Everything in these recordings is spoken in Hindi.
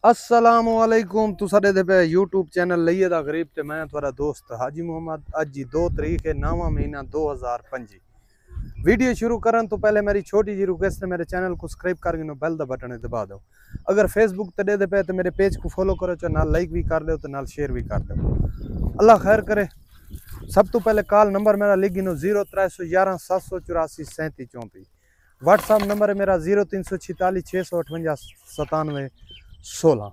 अस्सलामुअलैकुम तुसा दे पे यूट्यूब चैनल लइए दा गरीब ते मैं थोड़ा दोस्त हाजी मोहम्मद। अज जी 2 तारीख है 9वां महीना 2025। वीडियो शुरू करन तो पहले मेरी छोटी जी रिक्वेस्ट है, मेरे चैनल को सब्सक्राइब करके बेल दा बटन दबा दो। अगर फेसबुक ते दे पे तो मेरे पेज को फॉलो करो, चाहे नाल लाइक भी कर दो तो नाल शेयर भी कर दो। अल्लाह खैर करे। सब तो पहले कॉल नंबर मेरा लिख गिनो 0311 784 37 34। व्हाट्सअप नंबर है मेरा 0346 658 97 16।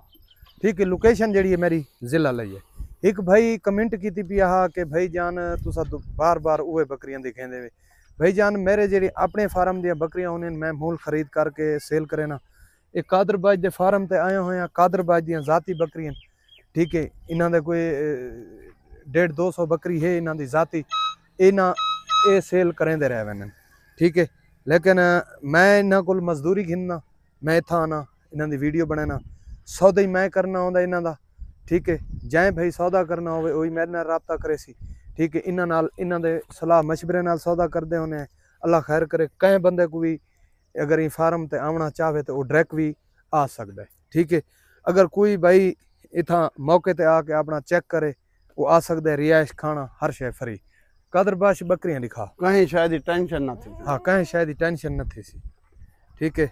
ठीक है। लोकेशन जी है मेरी जिला लई है। एक भाई कमेंट की थी कि भाई जान तुसा बार बार उहे बकरियां दिखेंदे वे। भाई जान मेरे जी अपने फार्म दी बकरियां उन्हें मैं मूल खरीद करके सेल करे ना। एक कादरबाज के फार्म ते आया हुआ कादरबाज दी जाती बकरियां। ठीक है। इन्हों दे कोई 150-200 बकरी है इन्हों दी जाती, इन्ह ये सेल करेंदे रह वे। ठीक है। लेकिन मैं इन्हों को मजदूरी घिनना, मैं इतना आना इन्हों की वीडियो बनाना, सौदा ही मैं करना आंदा इन्हों का। ठीक है। जै भाई सौदा करना हो वही मेरे नाल राबता करे सी। ठीक है। इन्हों के सलाह मशवरे नाल सौदा करते होने। अल्लाह खैर करे। कई बंदे को भी अगर ये फार्म ते आना चाहे तो वो डायरेक्ट भी आ सकता है। ठीक है। अगर कोई भाई इतना मौके ते आके अपना चेक करे वो आ सकता है। रिहाइश खाना हर शे फ्री। कादरबाज बकरियां दिखा कहीं शायद टेंशन ना थी। हाँ कहीं शायद टेंशन न थी सी। ठीक है।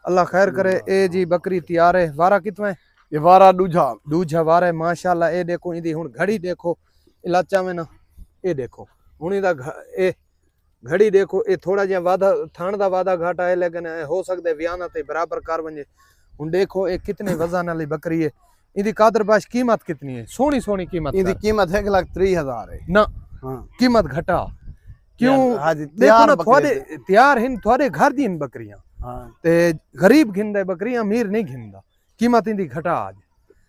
अल्लाह खैर करे। ए जी बकरी तैयार है। वारा कितना है? ये वारा दूजा वारा है माशाल्लाह। ए देखो इदी हुन घड़ी देखो इलाचा में ना, ये देखो हुन इदा ए घड़ी देखो। ये थोड़ा जिहा वादा थान दा वादा घाटा है, लेकिन हो सकता है व्याना ते बराबर कर वंजे। हुन देखो ये कितने वजन वाली बकरी है। इदी कादरबाज कीमत कितनी है? सोनी सोनी कीमत। इदी कीमत 1,30,000 है ना। हाँ। कीमत घटा क्यों? हाजी देखो ना थोड़े तैयार हैं, थोड़े घर दी बकरियां। हाँ। ते गरीब घिंदा बकरियां, अमीर नहीं घिंदा। कीमत इंदी घटा आज।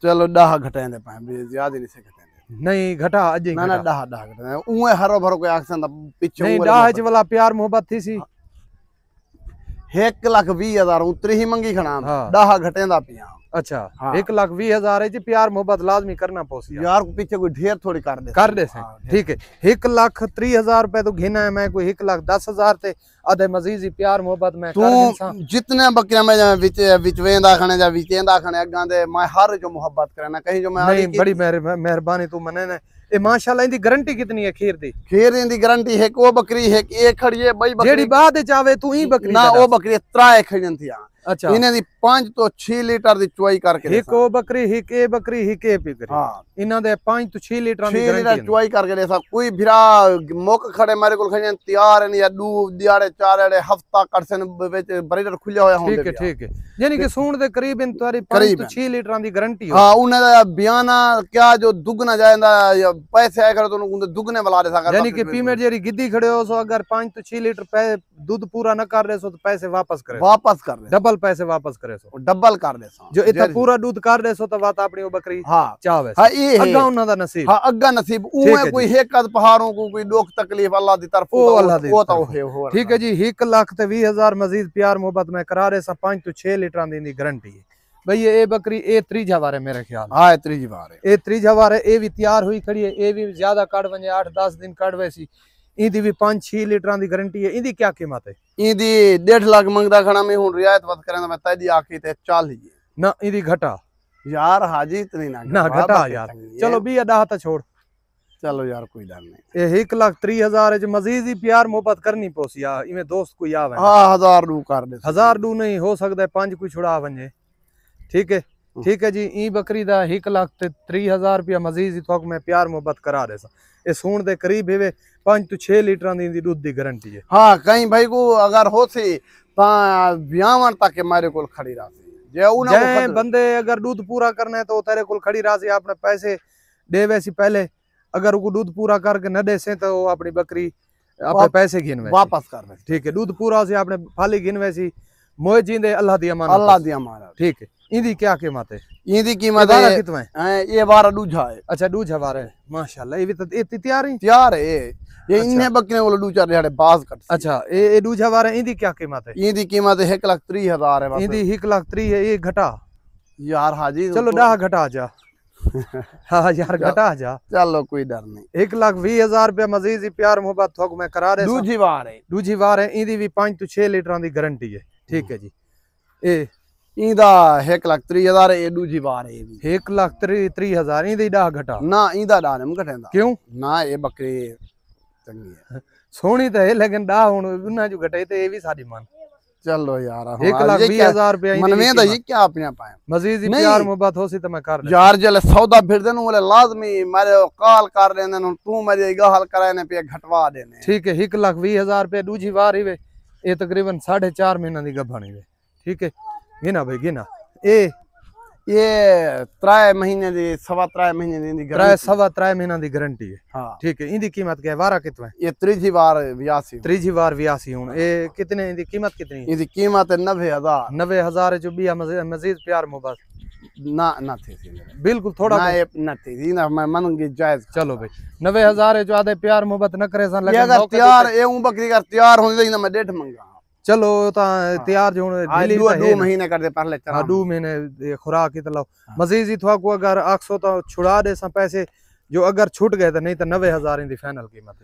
चलो 10 घटाएंदे पाए, ज्यादा नहीं से घटाएंदे। नहीं घटा अज ना ना 10 घटाएंदे। उए हरो भरो कोई आक्सन दा पीछे नहीं 10 वाला प्यार मोहब्बत थी सी। 1,20,000 उतरी ही मंगी खना। हाँ। 10 घटेंदा पिया। अच्छा। हाँ। 1,20,000 है प्यार मोहब्बत लाजमी करना पोसी यार को पीछे कोई ढेर थोड़ी कर दे से। ठीक है। 1,30,000 रुपए तो घिना है मैं, कोई 1,10,000 ते आधे मजीद ही प्यार मोहब्बत में तू जितने बकरियां में विच वेंदा खने जा विचेंदा खने अगा दे मैं हर जो मोहब्बत करना कहीं जो मैं नहीं। बड़ी मेहरबानी तू मने ने। ए माशाल्लाह इंदी गारंटी कितनी है खीर दी? खीर इंदी गारंटी है को बकरी है कि एक खड़ी है भाई बकरी जेडी बाद चावे तू ही बकरी ना वो बकरी त्राए खड़न थी। अच्छा। इन्हें दी 5 तो 6 लीटर दी चुआई करके एक ओ बकरी एक ए बकरी एक ए बकरी। हां। इना दे 5 तो 6 लीटर दी गारंटी है। चुआई करके ले सब कोई भिरा मोक खड़े मारे को खड़न तैयार है या दू दिहाड़े चारे हफ्ता करसन विच ब्रीडर खुले होया होंदे। ठीक है। ठीक है। यानी कि सूण दे करीब इन तुम्हारी 5 तो 6 लीटर दी गारंटी हो। हां। उन्हें दा बयाना क्या जो दुगना जाएंदा या पैसे आए कर तो उन्हें दुगने बुला दे सका। यानी कि पीमेट जेरी गिद्दी खड़े हो सो अगर 5 तो 6 लीटर दूध पूरा न कर रहे सो तो पैसे वापस करे, डबल पैसे वापस करे सो, डबल कर दे सो। जो इतना पूरा दूध कर दे सो तो बात अपनी वो बकरी हां चावे। हां ये अग्गा उन्हां दा नसीब। हां अग्गा नसीब उए कोई हेकद पहाड़ों को कोई दुख तकलीफ अल्लाह दी तरफ वो अल्लाह दी वो तो हो। ठीक है जी। 1,20,000 मजीद प्यार मोहब्बत में करा रहे सा। 5 तो 6 लीटर दी गारंटी है भाई। ये बकरी ए 3 वार है मेरे ख्याल। हां 3 वार है। ए 3 वार है। ए भी तैयार हुई खड़ी है। ए भी ज्यादा काट वंजे 8-10 दिन काट वैसी। इदी भी 5-6 लीटर दी गारंटी है। इदी क्या कीमत है? इदी 1.5 लाख मंगदा खड़ा में हुन रियायत वत करेंदा मैं तदी आखी ते 40 ना। इदी घटा यार हाजी इतनी ना घटा यार। चलो 20 तो छोड़। चलो यार कोई डर नहीं। ये 1,30,000 जो मजीद ही प्यार मोहब्बत करनी पोसी यार। इमे दोस्त कोई आवे। हां 1000 डू कर दे। 1000 डू नहीं हो सकता है 5 कोई छुड़ा वंजे। ठीक है। ठीक है जी। ई बकरी दा 1,30,000 रुपया मजीद ही तो मैं प्यार मोहब्बत करा दे सा। ये सूण दे करीब है 5 तो 6 लीटर दी दूध दी गारंटी है। हां कहीं भाई को अगर हो सी ता ब्यावन तक के मारे कोल खड़ी रहा जे उना को बंदे अगर दूध पूरा करना है तो तेरे कोल खड़ी रहा सी। आपने पैसे दे वैसी पहले अगर वो दूध पूरा करके न दे से तो अपनी बकरी अपने पैसे गिन वापस कर दे। ठीक है। दूध पूरा से आपने फाली गिन वैसी मोए जींदे अल्लाह दी अमानत। अल्लाह दी अमानत। ठीक है। इंदी क्या कीमत है? इंदी कीमत है कितना है? ये वारा दूजा है। अच्छा दूजा वारा है माशाल्लाह। ये भी तो तैयार है ये इन्हें बकरियां वाला दूजा दिहाड़े बाज कट। अच्छा ये दूजा वारा है। इंदी क्या कीमत है? इंदी कीमत 1,30,000 है। इंदी 1,30,000 है। ये घटा यार हाजी चलो 10 घटा जा। हाँ यार घटा जा। चलो कोई डर नहीं। 1,20,000 रुपया मजीद ही प्यार मोहब्बत थोक मैं करा रहे। दूजी वार है। इंदी भी 5 तो 6 लीटर दी गारंटी है। ठीक है जी। ए इंदा 1,30,000 ए दूजी बार है भी 1,30,000 इंदी डाह घटा ना इंदा डाने हम घटेंदा क्यों ना ये बकरी चंगी है सोहनी तो है लेकिन डाह हुन उन्ना जो घटे ते ये भी साडी मन चलो यार 1,20,000 रुपया मन में तो ये क्या अपने पाए मजीद ही प्यार मोहब्बत हो सी तो मैं कर ले यार जले सौदा फिर देनु वाले लाजमी मारे कॉल कर लेने न तू मेरी गहल कराने पे घटवा देने ठीक है 1,20,000 रुपया दूजी बार ही वे ये तकरीबन 4.5 महीना दी गभण ही वे ठीक है गिना भाई गिना ये 3 महीने दी 3.5 महीने दी 3.5 महीना दी गारंटी है हाँ ठीक है इंदी कीमत क्या है वारा कितना है ये त्रीजी बार 82 त्रीजी बार 82 हुन ये कितने इंदी कीमत कितनी है इसकी कीमत है 90,000 90,000 जो भी मजीद प्यार मोहब्बत ना थी बिल्कुल थोड़ा ना ये ना थी ना मैं मनूंगी जायज चलो भाई 90,000 है जो आधे प्यार मोहब्बत न करे सन ये अगर तैयार ये बकरी का तैयार होने ना मैं 1.5 मंगा चलो ता तैयार जो दिल्ली दो महीने कर दे पहले हां 2 महीने खुराक की तलाओ मजीद ही थवा को अगर 800 तो छुड़ा दे सा पैसे जो अगर छूट गए तो नहीं तो 90,000 इन दी फाइनल कीमत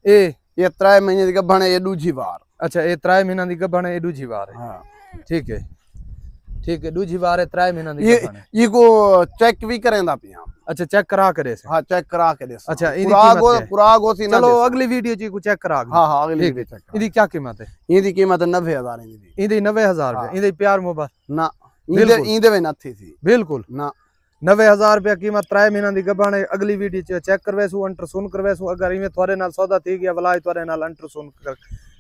है ये 3 महीने दी गबण है ये दूजी बार अच्छा ये 3 महीना दी गबण है ये दूजी बार है हां ठीक है दूजी बार है 3 महीना दी गबण है ये को चेक भी करेंदा पिया अच्छा चेक करा करे से हां चेक करा के दे अच्छा इदी कीमत पुरागो सी ना चलो अगली वीडियो जी को चेक करा हां अगली वीडियो चेक इदी क्या कीमत है इदी कीमत 90,000 इदी 90,000 रुपए इदी प्यार मोहब्बत ना इंदे में नथी थी बिल्कुल ना 90,000 रुपया कीमत 3 महीना दी गबण है अगली वीडियो चेक करवेसु अल्ट्रासाउंड करवेसु अगर इवें थोड़े नाल सौदा थी गया वला थोड़े नाल अल्ट्रासाउंड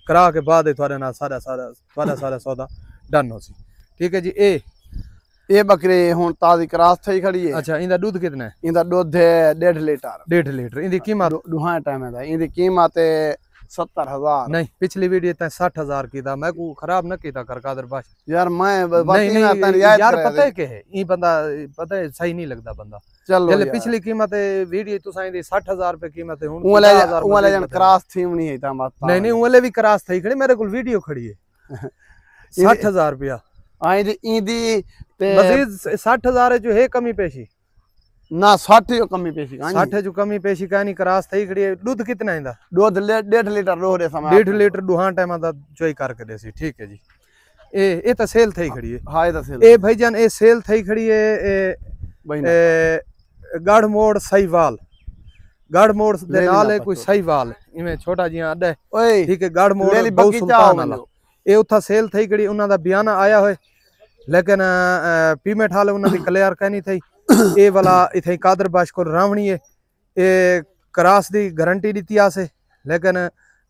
करा के बाद थोड़े नाल सारा सौदा डन हो सी ठीक है जी ये बकरी हुन ताजी क्रॉस थई खड़ी है अच्छा इंदा दूध कितना है इंदा दूध है 1.5 लीटर 1.5 लीटर इंदी कीमत दुहा टाइम है इंदी कीमत 70,000 नहीं पिछली वीडियो तक 60,000 की था मैं को खराब न कीता कर कादर बाश यार मैं नहीं यार पता है के है ये बंदा पता है सही नहीं लगता बंदा चलो चले पिछली कीमत वीडियो तो साईं दी 60,000 रुपए कीमत है हुन वाले जन क्रॉस थी नहीं है ता बात नहीं वाले भी क्रॉस थई खड़ी मेरे को वीडियो खड़ी है 60,000 रुपया आई दी इंदी ते मजीद 60,000 है जो है कमी पेशी ना 60 जो कमी पेशी 60 जो कमी पेशी कानी क्रॉस थई खड़ी है दूध कितना इंदा दूध 1.5 लीटर रो रे समय 1.5 लीटर दुहा टाइम दा चोई करके देसी ठीक है जी ए तो सेल थई खड़ी है हां ये तो सेल ए भाईजान ए सेल थई खड़ी है गढ़ मोड़ सहीवाल गढ़ मोड़ दे नाल है कोई सहीवाल इवें छोटा जिया अड्डा है ठीक है गढ़ मोड़ बहुत सुल्तान वाला ए उथा सेल थई खड़ी उना दा बयाना आया होए लेकिन पीमेट हाल उना दी क्लियर कहनी थई ए वाला इथे कादर बाश को रावणी है ए क्रॉस दी गारंटी दीती आसे लेकिन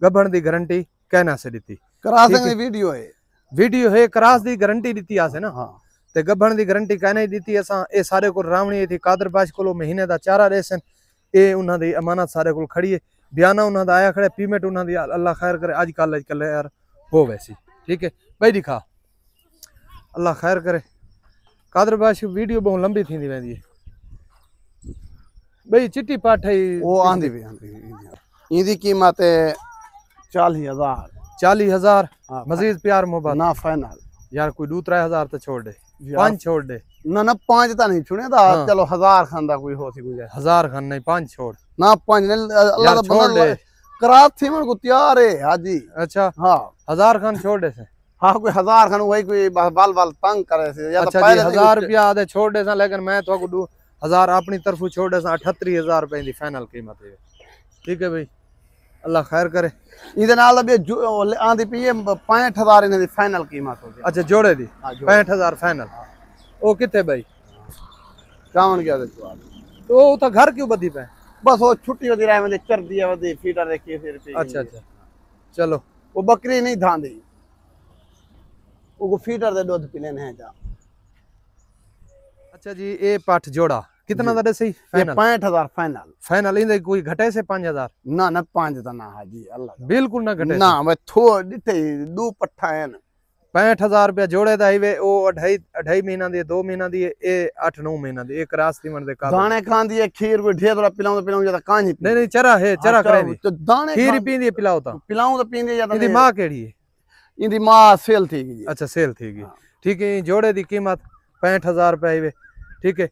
गबण दी गारंटी कहना से दीती क्रॉस दी वीडियो है क्रॉस दी गारंटी दीती आसे ना हां ते गबण दी गारंटी कहने दीती असा ए सारे को रावणी थी कादर बाश को महीने दा चारा रेसन ए उना दी अमानत सारे को खड़ी है बयाना उना दा आया खड़े पीमेट उना दी अल्लाह खैर करे आजकल यार हो वैसी ठीक है भाई दिखा अल्लाह खैर करे कादर बाश वीडियो बहुत लंबी थी वेंदी है भाई चिट्टी पाठ है वो आंदी भी इंदी कीमत 40,000 मजीद प्यार मोहब्बत ना फाइनल यार कोई 2-3,000 तो छोड़ दे 5 छोड़ दे ना 5 तो नहीं छुने दा चलो 1000 खान दा कोई हो सी गुजारिश 1000 खान नहीं 5 छोड़ ना 5 अल्लाह दा बंदा करात थी मन को तैयार है हाजी अच्छा हां 1000 खान छोड़ दे से हाँ कोई 1000 खान वही कोई बाल तंग करे से या अच्छा जी 1000 रुपया आधे छोड़ दे सा लेकिन मैं तो को 2000 अपनी तरफ छोड़ दे सा 38,000 रुपए दी फाइनल कीमत है ठीक है भाई अल्लाह खैर करे इदे नाल भी आंदी पी 65,000 इने दी फाइनल कीमत हो अच्छा जोड़े दी 65,000 फाइनल ओ किथे भाई कावन गया दे तो तो घर क्यों बदी पे बस वो छुट्टी होती रहे में चर दिया वदी फीडर देखिए फिर अच्छा चलो वो बकरी नहीं धांदी वो फीडर दे दूध पी लेने हैं जा अच्छा जी ए पाठ जोड़ा कितना दा सही फाइनल 65,000 फाइनल इंदे कोई घटे से 5,000 ना 5 ता ना हाजी अल्लाह बिल्कुल ना घटे ना मैं थो दिते दो पट्ठा है 65,000 रुपया जोड़े दा वे ओ 2.5 महीना दी 2 महीना दी ए 8-9 महीना दी एक रास्ती मन दे का दाने खांदी है खीर कोई ढेर पिलाऊं जा कांजी नहीं चरा है चरा करे दी तो दाने खीर पींदी पिलाओ ता पिलाऊं तो पींदी जा इंदी मां केड़ी है इंदी मां सेल थी गई अच्छा सेल थी गई ठीक है जोड़े दी कीमत 65,000 रुपया वे ठीक है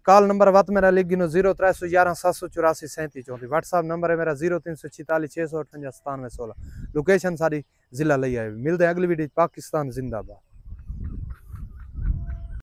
कॉल नंबर वत मेरा लिख गिनो 0311 784 37 34 व्हाट्सएप नंबर है मेरा 0346 658 97 16 लोकेशन सारी जिला लई आए मिलते हैं अगली वीडियो पाकिस्तान जिंदाबाद।